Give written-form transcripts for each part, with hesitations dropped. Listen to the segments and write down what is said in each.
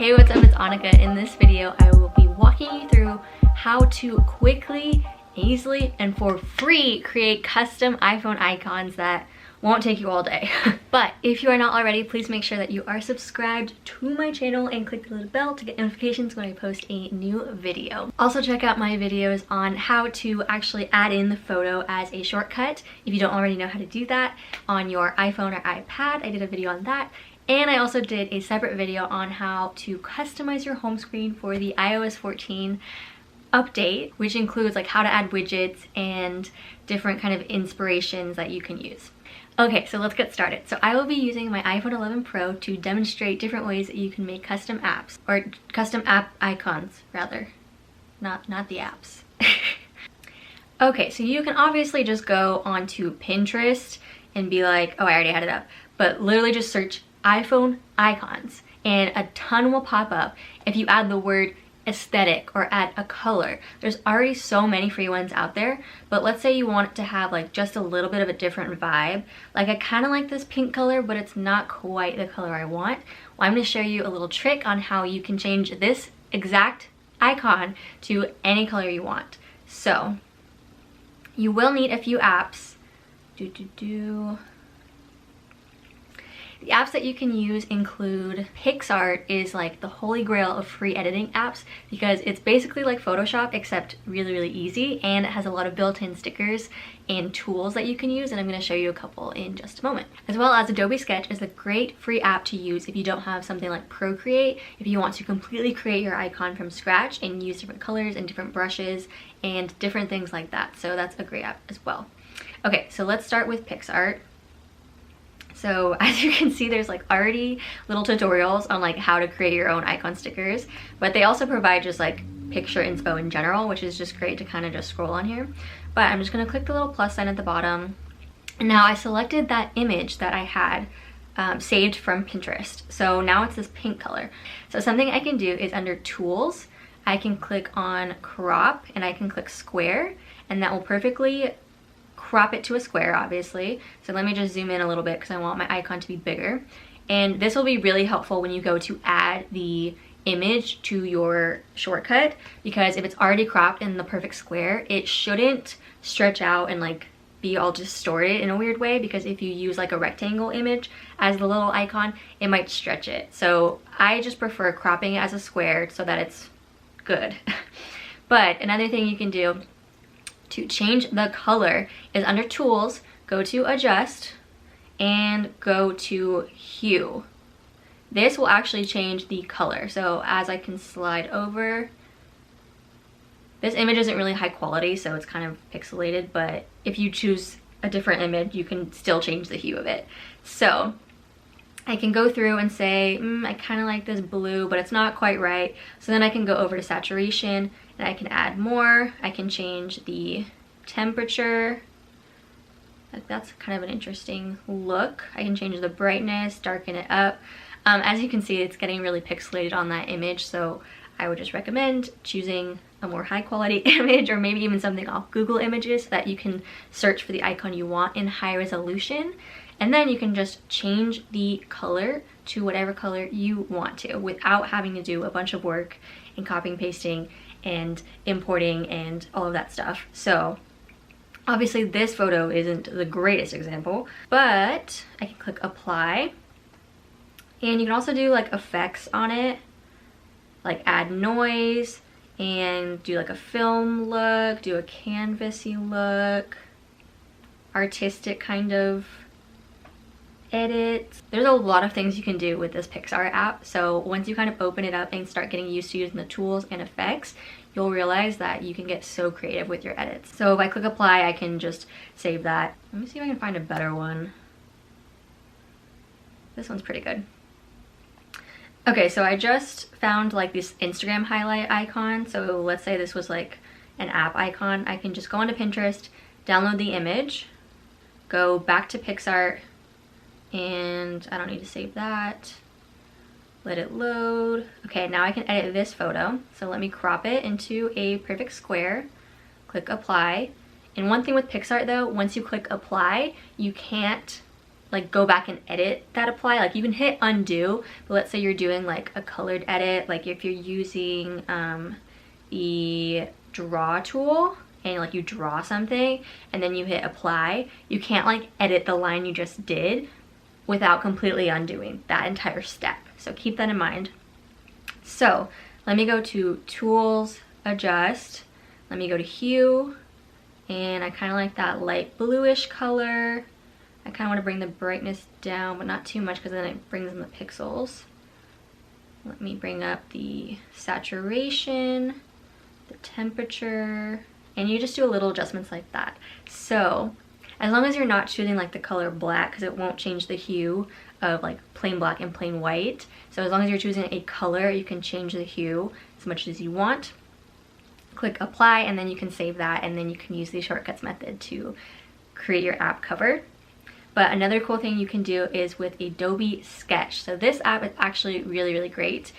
Hey, what's up? It's Annika. In this video, I will be walking you through how to quickly, easily, and for free create custom iPhone icons that won't take you all day. But if you are not already, please make sure that you are subscribed to my channel and click the little bell to get notifications when I post a new video. Also check out my videos on how to actually add in the photo as a shortcut if you don't already know how to do that on your iPhone or iPad. I did a video on that. And I also did a separate video on how to customize your home screen for the iOS 14 update, which includes like how to add widgets and different kind of inspirations that you can use. Okay, so let's get started. So I will be using my iPhone 11 Pro to demonstrate different ways that you can make custom apps, or custom app icons rather, not the apps. Okay, so you can obviously just go onto Pinterest and be like, oh, I already had it up, but literally just search iPhone icons and a ton will pop up if you add the word aesthetic or add a color. There's already so many free ones out there, but let's say you want it to have like just a little bit of a different vibe. Like I kind of like this pink color, but it's not quite the color I want. Well, I'm going to show you a little trick on how you can change this exact icon to any color you want. So you will need a few apps. The apps that you can use include PicsArt is like the holy grail of free editing apps because it's basically like Photoshop except really easy, and it has a lot of built-in stickers and tools that you can use, and I'm going to show you a couple in just a moment. As well as Adobe Sketch is a great free app to use if you don't have something like Procreate, if you want to completely create your icon from scratch and use different colors and different brushes and different things like that. So that's a great app as well. Okay, so let's start with PicsArt. So as you can see, there's like already little tutorials on like how to create your own icon stickers, but they also provide just like picture inspo in general, which is just great to kind of just scroll on here. But I'm just going to click the little plus sign at the bottom. And now I selected that image that I had saved from Pinterest. So now it's this pink color. So something I can do is under tools, I can click on crop and I can click square, and that will perfectly crop it to a square, obviously. So let me just zoom in a little bit because I want my icon to be bigger. And this will be really helpful when you go to add the image to your shortcut, because if it's already cropped in the perfect square, it shouldn't stretch out and like be all distorted in a weird way, because if you use like a rectangle image as the little icon, it might stretch it. So I just prefer cropping it as a square so that it's good. But another thing you can do to change the color is under tools, go to adjust and go to hue. This will actually change the color. So as I can slide over, this image isn't really high quality, so it's kind of pixelated, but if you choose a different image, you can still change the hue of it. So I can go through and say, I kind of like this blue, but it's not quite right. So then I can go over to saturation and I can add more. I can change the temperature. Like that's kind of an interesting look. I can change the brightness, darken it up. As you can see, it's getting really pixelated on that image. So I would just recommend choosing a more high quality image, or maybe even something off Google Images so that you can search for the icon you want in high resolution. And then you can just change the color to whatever color you want to without having to do a bunch of work and copying, pasting, and importing and all of that stuff. So obviously this photo isn't the greatest example, but I can click apply. And you can also do like effects on it, like add noise and do like a film look, do a canvasy look, artistic kind of edit. There's a lot of things you can do with this PicsArt app. So once you kind of open it up and start getting used to using the tools and effects, you'll realize that you can get so creative with your edits. So if I click apply, I can just save that. Let me see if I can find a better one. This one's pretty good. Okay, so I just found like this Instagram highlight icon. So let's say this was like an app icon. I can just go onto Pinterest, download the image, go back to PicsArt, and I don't need to save that. Let it load. Okay, now I can edit this photo. So let me crop it into a perfect square, click apply. And one thing with PicsArt though, once you click apply, you can't like go back and edit that apply. Like you can hit undo, but let's say you're doing like a colored edit, like if you're using the draw tool and like you draw something and then you hit apply, you can't like edit the line you just did without completely undoing that entire step. So keep that in mind. So let me go to tools, adjust, let me go to hue, and I kind of like that light bluish color. I kind of want to bring the brightness down, but not too much because then it brings in the pixels. Let me bring up the saturation, the temperature, and you just do a little adjustments like that. So as long as you're not choosing like the color black, because it won't change the hue of like plain black and plain white. So as long as you're choosing a color, you can change the hue as much as you want. Click apply, and then you can save that, and then you can use the shortcuts method to create your app cover. But another cool thing you can do is with Adobe Sketch. So this app is actually really, really great,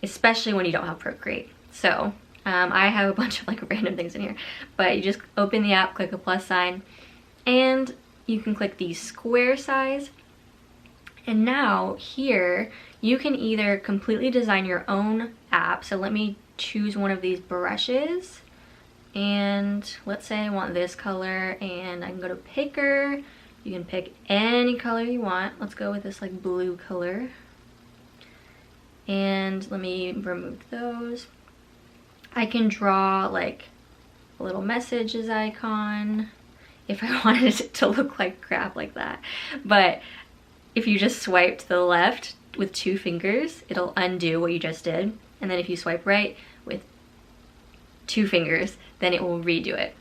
especially when you don't have Procreate. So I have a bunch of like random things in here, but you just open the app, click a plus sign, and you can click the square size. And now here, you can either completely design your own app. So let me choose one of these brushes. And let's say I want this color, and I can go to picker. You can pick any color you want. Let's go with this like blue color. And let me remove those. I can draw like a little messages icon if I wanted it to look like crap like that. But if you just swipe to the left with 2 fingers, it'll undo what you just did. And then if you swipe right with 2 fingers, then it will redo it.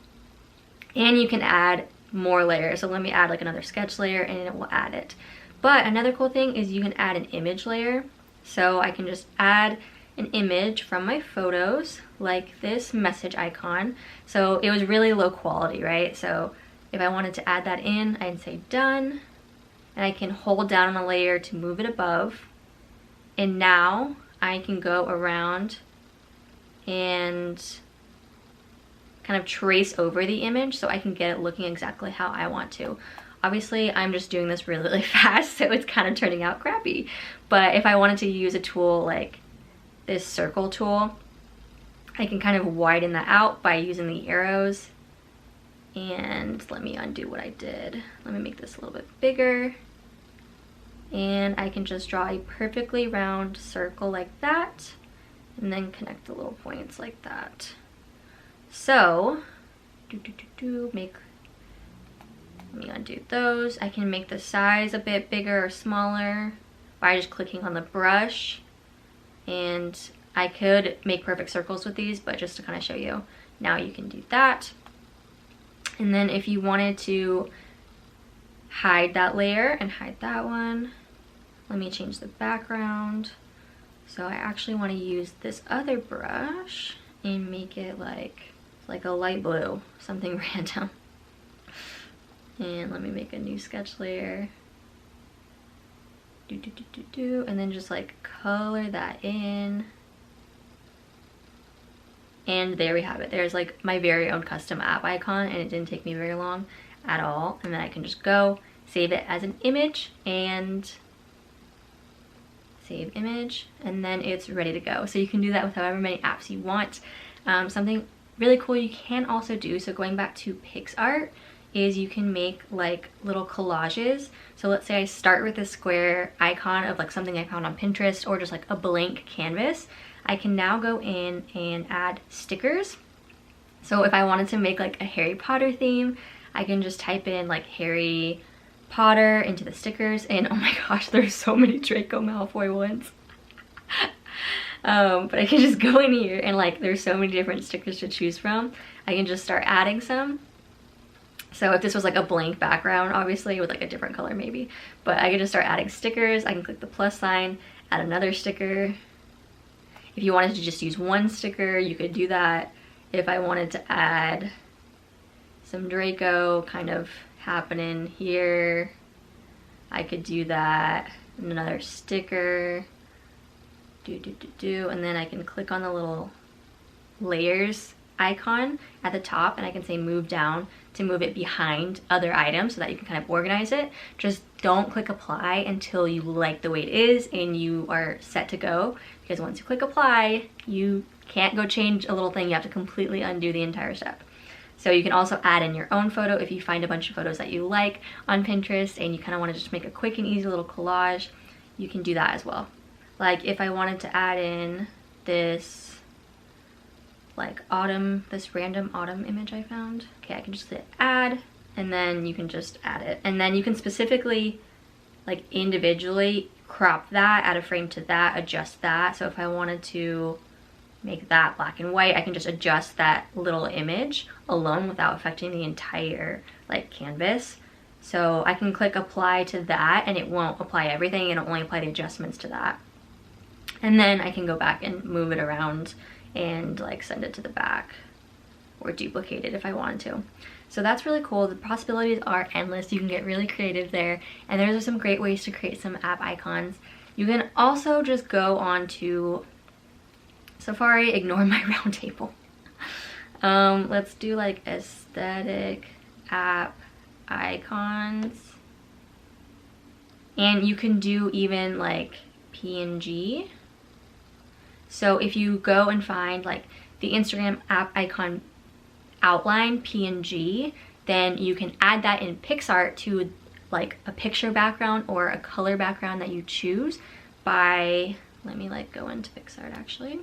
And you can add more layers. So let me add like another sketch layer, and it will add it. But another cool thing is you can add an image layer. So I can just add an image from my photos, like this message icon. So it was really low quality, right? So if I wanted to add that in, I'd say done, and I can hold down on a layer to move it above. And now I can go around and kind of trace over the image so I can get it looking exactly how I want to. Obviously, I'm just doing this really, really fast, so it's kind of turning out crappy. But if I wanted to use a tool like this circle tool, I can kind of widen that out by using the arrows. And let me undo what I did. Let me make this a little bit bigger. And I can just draw a perfectly round circle like that, and then connect the little points like that. So, let me undo those. I can make the size a bit bigger or smaller by just clicking on the brush. And I could make perfect circles with these, but just to kind of show you, now you can do that. And then if you wanted to hide that layer and hide that one, let me change the background. So I actually want to use this other brush and make it like a light blue, something random. And let me make a new sketch layer. And then just like color that in. And there we have it. There's like my very own custom app icon, and it didn't take me very long at all. And then I can just go save it as an image and save image, and then it's ready to go. So you can do that with however many apps you want. Something really cool you can also do, so going back to PicsArt, is you can make like little collages. So let's say I start with a square icon of like something I found on Pinterest, or just like a blank canvas. I can now go in and add stickers. So if I wanted to make like a Harry Potter theme, I can just type in like Harry Potter into the stickers, and oh my gosh, there's so many Draco Malfoy ones. But I can just go in here and like there's so many different stickers to choose from. I can just start adding some. So if this was like a blank background, obviously with like a different color maybe, but I can just start adding stickers. I can click the plus sign, add another sticker. If you wanted to just use one sticker, you could do that. If I wanted to add some Draco kind of happening here, I could do that. And another sticker. And then I can click on the little layers icon at the top, and I can say move down to move it behind other items so that you can kind of organize it. Just don't click apply until you like the way it is and you are set to go, because once you click apply, you can't go change a little thing. You have to completely undo the entire step. So you can also add in your own photo if you find a bunch of photos that you like on Pinterest and you kind of want to just make a quick and easy little collage, you can do that as well. Like if I wanted to add in this like autumn, this random autumn image I found. Okay, I can just hit add, and then you can just add it. And then you can specifically, like individually crop that, add a frame to that, adjust that. So if I wanted to make that black and white, I can just adjust that little image alone without affecting the entire like canvas. So I can click apply to that and it won't apply everything, it'll only apply the adjustments to that. And then I can go back and move it around and like send it to the back or duplicate it if I wanted to. So that's really cool. The possibilities are endless. You can get really creative there, and there's some great ways to create some app icons. You can also just go on to Safari, ignore my round table. Let's do like aesthetic app icons, and you can do even like PNG. So if you go and find like the Instagram app icon outline PNG, then you can add that in PicsArt to like a picture background or a color background that you choose by, let me like go into PicsArt actually.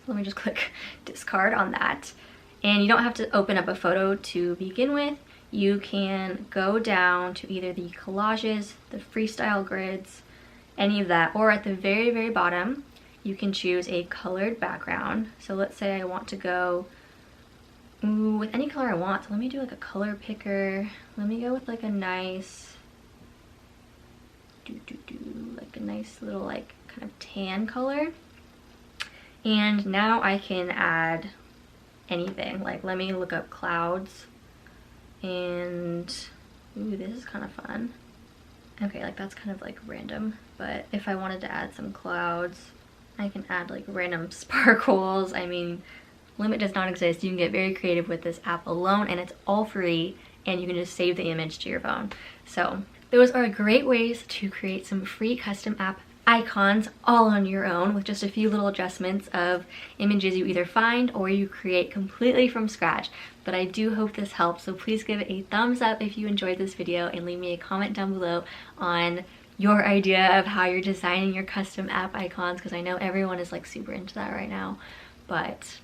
Let me just click discard on that. And you don't have to open up a photo to begin with. You can go down to either the collages, the freestyle grids, any of that, or at the very, very bottom, you can choose a colored background. So let's say I want to go with any color I want. So let me do like a color picker. Let me go with like a nice, like a nice little like kind of tan color. And now I can add anything. Like let me look up clouds, and ooh, this is kind of fun. Okay, like that's kind of like random, but if I wanted to add some clouds, I can add like random sparkles. I mean, limit does not exist. You can get very creative with this app alone, and it's all free, and you can just save the image to your phone. So those are great ways to create some free custom app icons all on your own with just a few little adjustments of images you either find or you create completely from scratch. But I do hope this helps, so please give it a thumbs up if you enjoyed this video and leave me a comment down below on your idea of how you're designing your custom app icons, because I know everyone is like super into that right now. But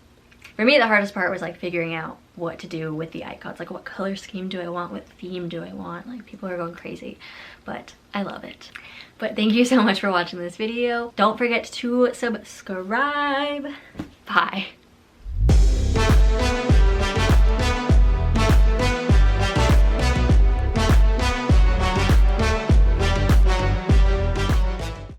for me, the hardest part was like figuring out what to do with the icons. Like what color scheme do I want? What theme do I want? Like people are going crazy, but I love it. But thank you so much for watching this video. Don't forget to subscribe. Bye.